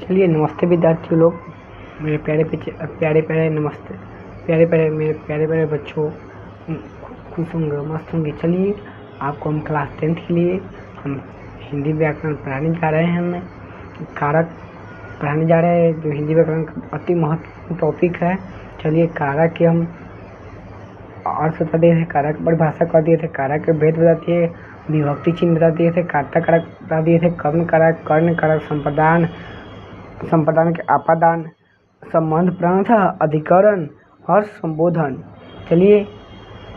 चलिए नमस्ते विद्यार्थी लोग, मेरे प्यारे प्यारे नमस्ते मेरे प्यारे बच्चों, खुश होंगे मस्त होंगे। चलिए आपको हम क्लास 10th के लिए हम हिंदी व्याकरण पढ़ाने जा रहे हैं। हम कारक पढ़ाने जा रहे हैं जो हिंदी व्याकरण का अति महत्वपूर्ण टॉपिक है। चलिए कारक के हम अर्थ बता दिए थे, कारक परिभाषा कर दिए थे, कारक के भेद बता दिए, विभक्ति चिन्ह बता दिए थे, कर्ता कारक बता दिए थे, कर्ण कारक, कर्ण कारक, संप्रदान के आपादान, संबंध, प्रंथ, अधिकरण और संबोधन। चलिए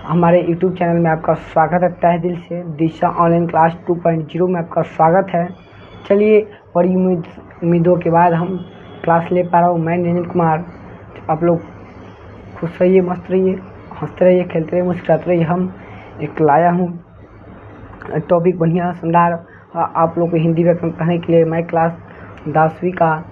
हमारे YouTube चैनल में आपका स्वागत है तहे दिल से। दिशा ऑनलाइन क्लास 2.0 में आपका स्वागत है। चलिए बड़ी उम्मीदों के बाद हम क्लास ले पा रहा हूँ मैं निरंजन कुमार। आप लोग खुश रहिए, मस्त रहिए, हंसते रहिए, खेलते रहिए, मुस्कुराते रहिए। हम एक लाया हूँ टॉपिक बढ़िया शानदार आप लोग को हिंदी व्याकरण पढ़ाने के लिए। मैं क्लास 10वीं का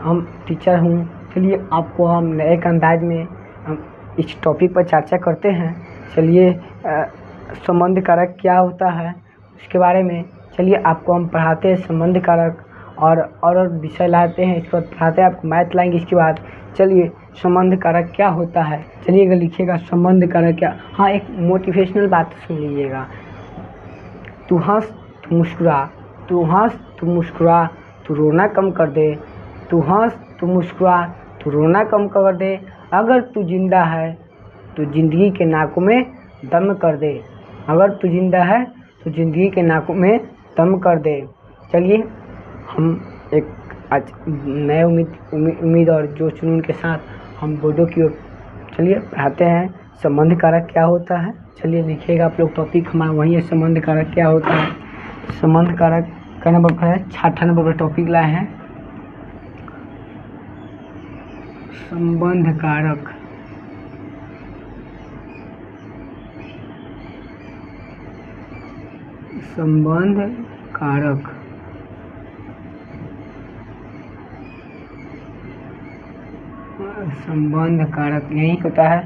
हम टीचर हूँ। चलिए आपको हम नए अंदाज में हम इस टॉपिक पर चर्चा करते हैं। चलिए संबंध कारक क्या होता है उसके बारे में चलिए आपको हम पढ़ाते हैं। संबंध कारक और विषय लाते हैं, इसके बाद पढ़ाते हैं, आपको मैथ लाएंगे इसके बाद। चलिए संबंध कारक क्या होता है, चलिए अगर लिखिएगा संबंध कारक क्या। हाँ, एक मोटिवेशनल बात सुन लीजिएगा। तू हंस तू मुस्कुरा, तू हंस तू मुस्कुरा, तू रोना कम कर दे। तू हंस तू मुस्कुरा, तू रोना कम कर दे। अगर तू जिंदा है तो जिंदगी के नाकों में दम कर दे। अगर तू जिंदा है तो जिंदगी के नाकों में दम कर दे। चलिए हम एक आज नए उम्मीद और जोश जुनून के साथ हम बोर्डों की ओर चलिए पढ़ाते हैं। संबंध कारक क्या होता है, चलिए लिखिएगा आप लोग। टॉपिक हमारा वही है, संबंध कारक क्या होता है। संबंध कारक का नंबर पर है 6 नंबर पर टॉपिक लाए हैं संबंध कारक। संबंध कारक संबंध कारक यही होता है।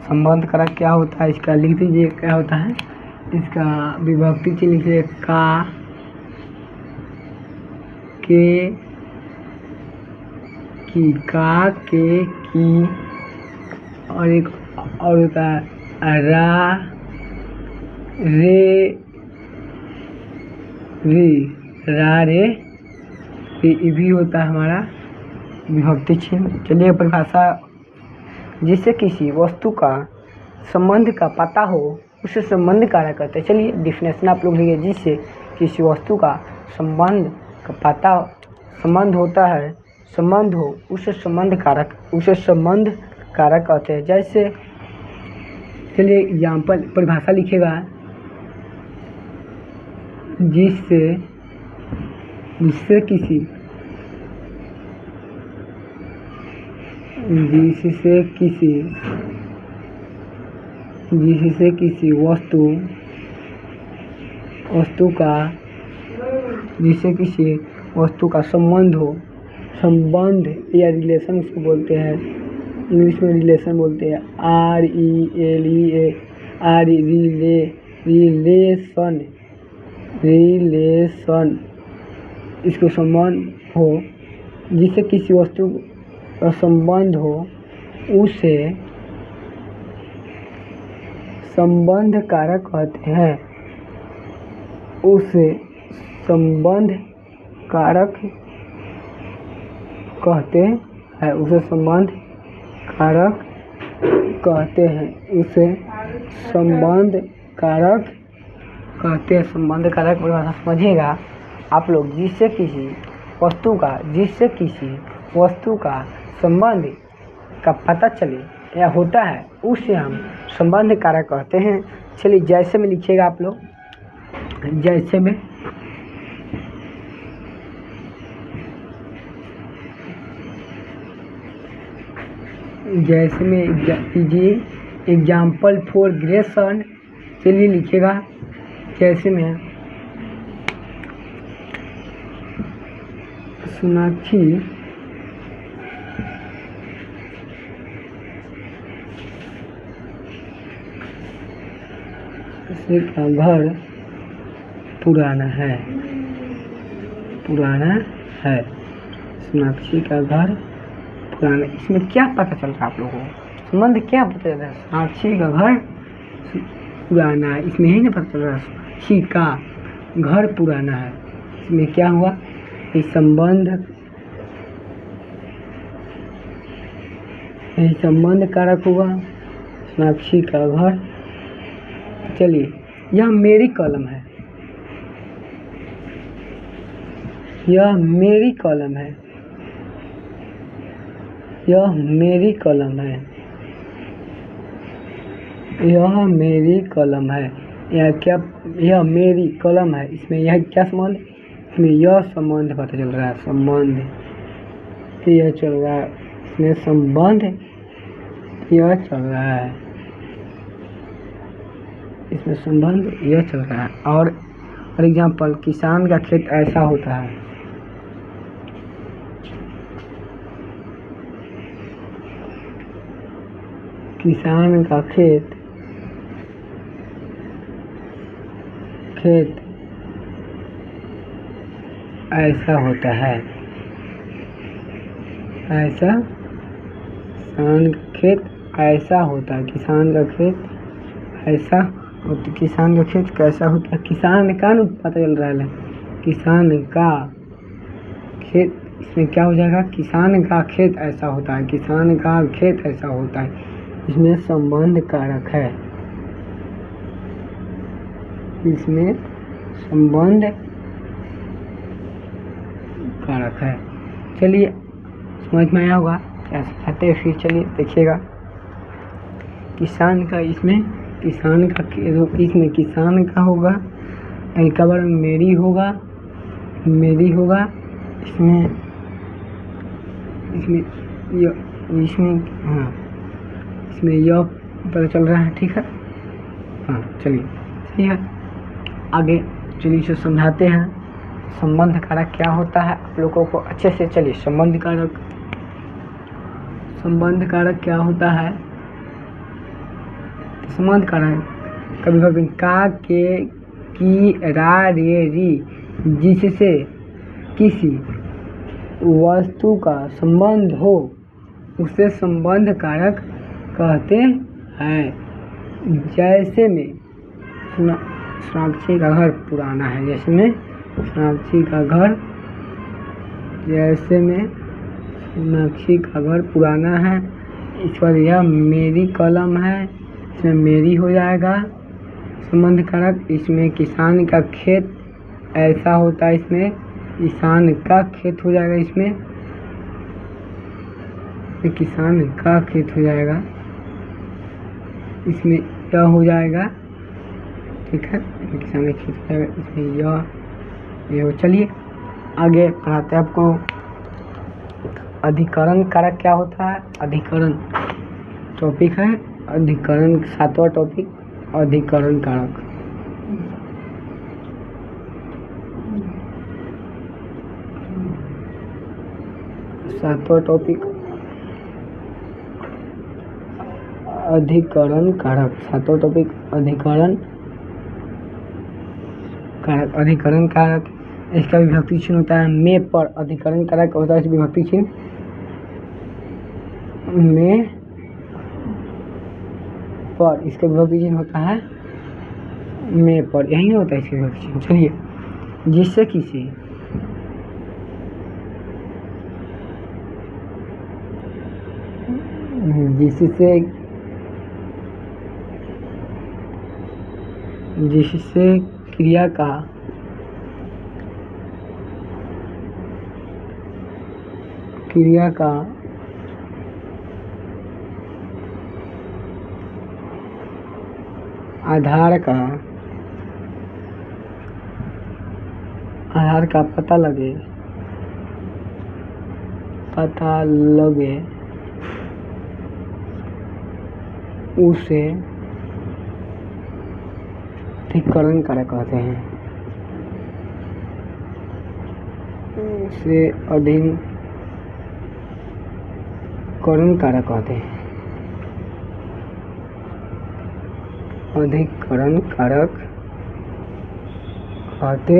संबंध कारक क्या होता है इसका लिख दीजिए, क्या होता है इसका विभक्ति चिन्ह लिखिए, का, के, की, का, के, की, और एक और होता है रा, रे, री, रा, रे, ये भी होता है हमारा विभक्ति चिन्ह। चलिए परिभाषा, जिससे किसी वस्तु का संबंध का पता हो उसे संबंध कारक कहते हैं। चलिए डिफिनेशन आप लोग लिखिए, जिससे किसी वस्तु का संबंध का पता संबंध होता है, संबंध हो उसे संबंध कारक कहते हैं। जैसे चलिए एग्जाम्पल परिभाषा लिखेगा, जिससे किसी वस्तु का संबंध हो, संबंध या रिलेशन इसको बोलते हैं, इंग्लिश में रिलेशन बोलते हैं, रिलेशन इसको संबंध हो, जिससे किसी वस्तु का संबंध हो उसे संबंध कारक कहते हैं। उसे संबंध कारक कहते हैं, उसे संबंध कारक कहते हैं, उसे संबंध कारक कहते हैं। संबंध कारक परिभाषा समझिएगा आप लोग, जिससे किसी वस्तु का संबंध का पता चले या होता है उसे हम संबंध कारक कहते हैं। चलिए जैसे में लिखिएगा आप लोग, जैसे में कीजिए एग्जाम्पल फॉर ग्रेसन। चलिए लिखिएगा जैसे में सोनाक्षी का घर पुराना है। सोनाक्षी का घर पुराना, इसमें क्या पता चल रहा है आप लोगों को? संबंध क्या पता चल रहा है? सोनाक्षी का घर पुराना है, इसमें ही ना पता चल रहा है सोनाक्षी का घर पुराना है। इसमें क्या हुआ? ये संबंध कारक हुआ सोनाक्षी का घर। चलिए, यह मेरी कलम है, यह मेरी कलम है, यह मेरी कलम है, यह मेरी कलम है। यह क्या? यह मेरी कलम है। इसमें यह क्या संबंध? इसमें यह संबंध पता चल रहा है, संबंध यह चल रहा है, इसमें संबंध यह चल रहा है, इसमें संबंध यह चल रहा है। और फॉर एग्जाम्पल, किसान का खेत ऐसा होता है, किसान का खेत ऐसा होता है, ऐसा किसान का खेत ऐसा होता है, किसान का खेत ऐसा होता, किसान का खेत कैसा होता है? किसान का न पता चल रहा है, किसान का खेत, इसमें क्या हो जाएगा? किसान का खेत ऐसा होता है, किसान का खेत ऐसा होता है। इसमें संबंध कारक है, इसमें संबंध कारक है। चलिए, समझ में आया होगा क्या सिखाते हैं? फिर चलिए देखिएगा। किसान का, इसमें किसान का, इसमें किसान का होगा, इनका बार मेरी होगा, मेरी होगा। इसमें हाँ, इसमें यह पता चल रहा है, ठीक है। हाँ चलिए, ठीक है, आगे चलिए इसे समझाते हैं। संबंध कारक क्या होता है आप लोगों को अच्छे से। चलिए, संबंध कारक क्या होता है? संबंध कारक कभी कभी का, के, की, रा, रे, री, जिससे किसी वस्तु का संबंध हो उसे संबंध कारक कहते हैं। जैसे में सोनाक्षी का घर पुराना है, जैसे में सोनाक्षी का घर, जैसे में सोनाक्षी का घर पुराना है। इस पर यह मेरी कलम है, इसमें मेरी हो जाएगा संबंध कारक। इसमें किसान का खेत ऐसा होता है, इसमें किसान का खेत हो जाएगा, इसमें किसान का खेत हो जाएगा, इसमें यह हो जाएगा, ठीक है, किसान का खेत हो जाएगा, इसमें यह। चलिए आगे पढ़ाते हैं आपको। अधिकरण कारक क्या होता है? अधिकरण टॉपिक है, अधिकरण 7वां टॉपिक, अधिकरण कारक। सातवां टॉपिक अधिकरण कारक, सातवां टॉपिक अधिकरण कारक। अधिकरण कारक इसका विभक्ति चिन्ह होता है में पर। अधिकरण कारक होता है विभक्ति चिन्ह में पर, इसका विभक्ति चिन्ह होता है में पर, यही होता है इसका विभक्ति चिन्ह। चलिए, जिससे किसी जिससे क्रिया का आधार का पता लगे उसे अधिकरण कारक कहते हैं। उसे अधिकरण कारक कहते हैं। अधिकरण कारक कहते,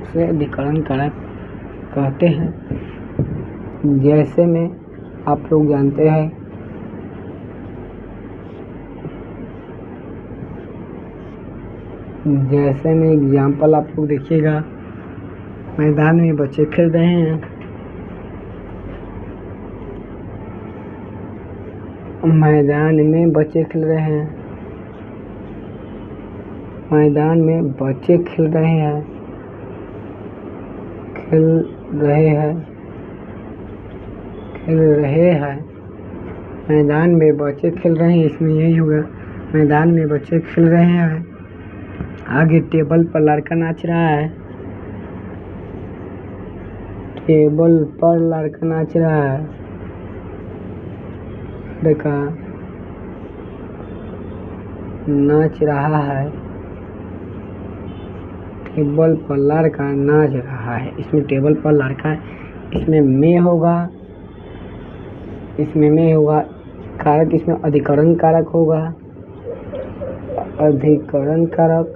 उसे अधिकरण कारक कहते हैं। जैसे में आप लोग जानते हैं जैसे में एग्जाम्पल आप लोग देखिएगा, मैदान में बच्चे खेल रहे हैं। मैदान में बच्चे खेल रहे हैं। मैदान में बच्चे खेल रहे हैं। खेल रहे हैं। खेल रहे हैं। मैदान में बच्चे खेल रहे हैं, इसमें यही होगा, मैदान में बच्चे खेल रहे हैं। आगे टेबल पर लड़का नाच रहा है। टेबल पर लड़का नाच रहा है। लड़का नाच रहा है। टेबल पर लड़का नाच रहा है। इसमें टेबल पर लड़का, इसमें में होगा, इसमें में होगा कारक, इसमें अधिकरण कारक होगा। अधिकरण कारक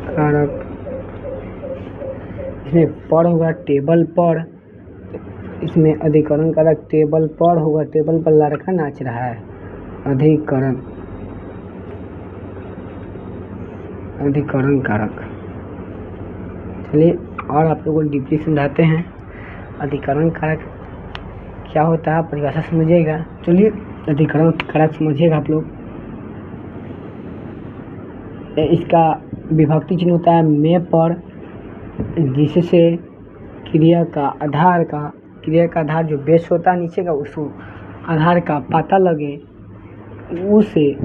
कारक इसमें पर होगा टेबल पर, इसमें अधिकरण कारक टेबल पर होगा। टेबल पर लड़का नाच रहा है। अधिकरण कारक। चलिए और आप लोगों को डीपली समझाते हैं अधिकरण कारक क्या होता है, परिभाषा समझिएगा। चलिए अधिकरण कारक समझिएगा आप लोग। इसका विभक्ति चिन्ह होता है में पर, जिससे क्रिया का आधार जो बेस होता है नीचे का, उसको आधार का पता लगे, उसे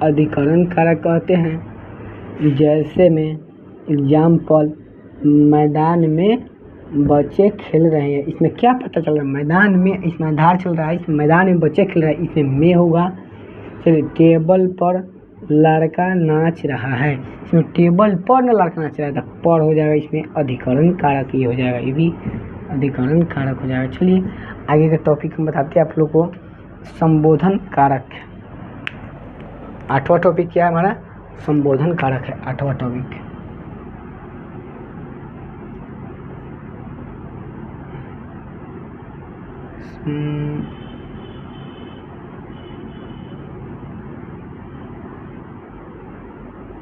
अधिकरण कारक कहते हैं। जैसे में एग्जाम्पल, मैदान में बच्चे खेल रहे हैं। इसमें क्या पता चल रहा है, मैदान में, इसमें आधार चल रहा है, इसमें मैदान में बच्चे खेल रहे हैं, इसमें में होगा। चलिए टेबल पर लड़का नाच रहा है। इसमें टेबल पर न लड़का नाच रहा है, तो पर हो जाएगा, इसमें अधिकरण कारक ये हो जाएगा, ये भी अधिकरण कारक हो जाएगा। चलिए आगे का टॉपिक हम बताते हैं आप लोग को, संबोधन कारक। 8वां टॉपिक क्या है हमारा, संबोधन कारक है 8वां टॉपिक।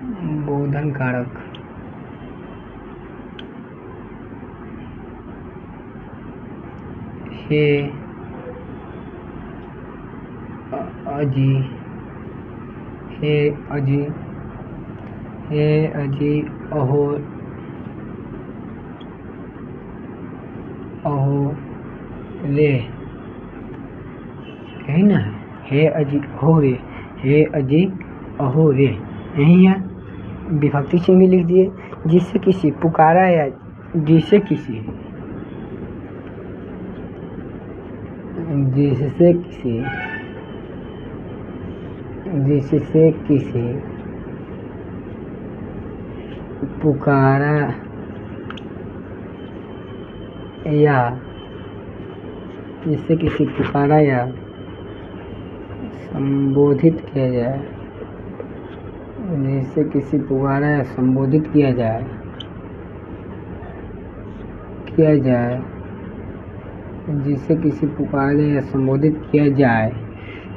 संबोधन कारक हे अजी, हे अजी, हे अजी, अहो, अहो रे, यही ना है, हे अजी अहो रे, हे अजी अहो रे, यही है। विभक्ति चिन्ह भी लिख दिए, जिससे किसी पुकारा या जिससे किसी पुकारा या संबोधित किया जाए, जिससे किसी पुकारा या संबोधित किया जाए, जिसे किसी पुकारा जाए या संबोधित किया जाए,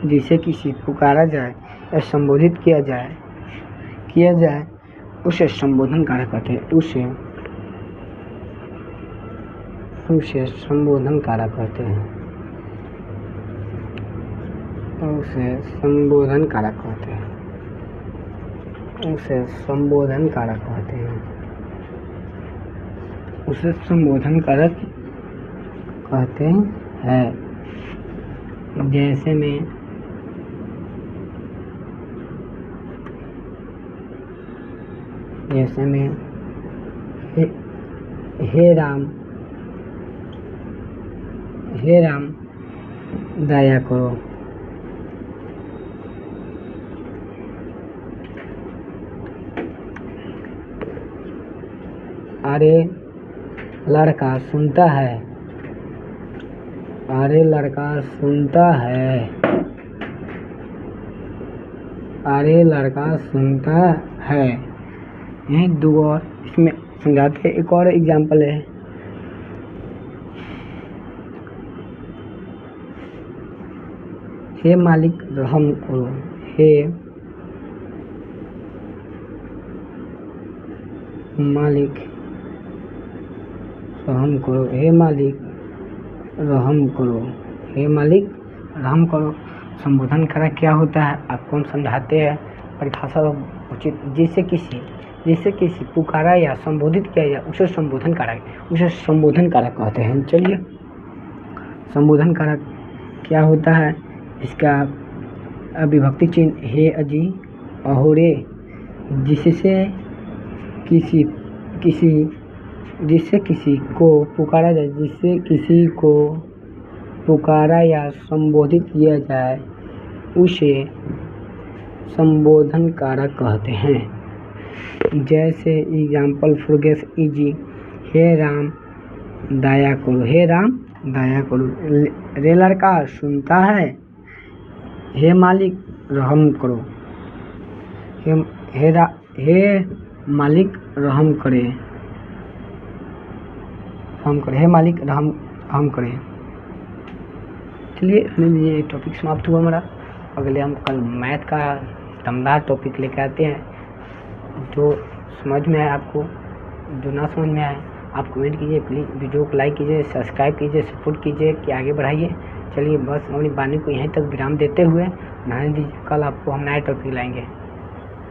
जिसे किसी पुकारा जाए या संबोधित किया जाए, उसे संबोधन कारक कहते हैं। उसे संबोधन कारक कहते हैं। उसे संबोधन कारक कहते हैं। उसे संबोधन कारक कहते हैं। उसे संबोधन कारक कहते हैं। जैसे में हे राम दया करो। अरे लड़का सुनता है। अरे लड़का सुनता है। अरे लड़का सुनता है। यही दो और इसमें समझाते हैं। एक और एग्जाम्पल है, हे मालिक रहम करो, हे मालिक रहम करो, हे मालिक रहम करो, हे मालिक रहम करो। संबोधन कारक क्या होता है आपको हम समझाते हैं। परिभाषा उचित, जिससे किसी पुकारा या संबोधित किया जाए उसे संबोधन कारक कहते हैं। चलिए, संबोधन कारक क्या होता है, इसका विभक्ति चिन्ह हे, अजी, अहोरे, जिससे किसी को पुकारा जाए, जिससे किसी को पुकारा या संबोधित किया जाए उसे संबोधन कारक कहते हैं। जैसे एग्जाम्पल फॉर गेस इजी, हे राम दया करो, हे राम दया करो। रे लड़का सुनता है, हे मालिक रहम करो, हे मालिक रहम करे, हे मालिक रहम करे। चलिए, ये टॉपिक समाप्त हुआ हमारा। अगले हम कल मैथ का दमदार टॉपिक लेकर आते हैं। जो समझ में आए आपको, जो ना समझ में आए आप कमेंट कीजिए, प्लीज़ वीडियो को लाइक कीजिए, सब्सक्राइब कीजिए, सपोर्ट कीजिए कि आगे बढ़ाइए। चलिए, बस अपनी वाणी को यहीं तक विराम देते हुए नहाने दीजिए। कल आपको हम नया टॉपिक लाएंगे।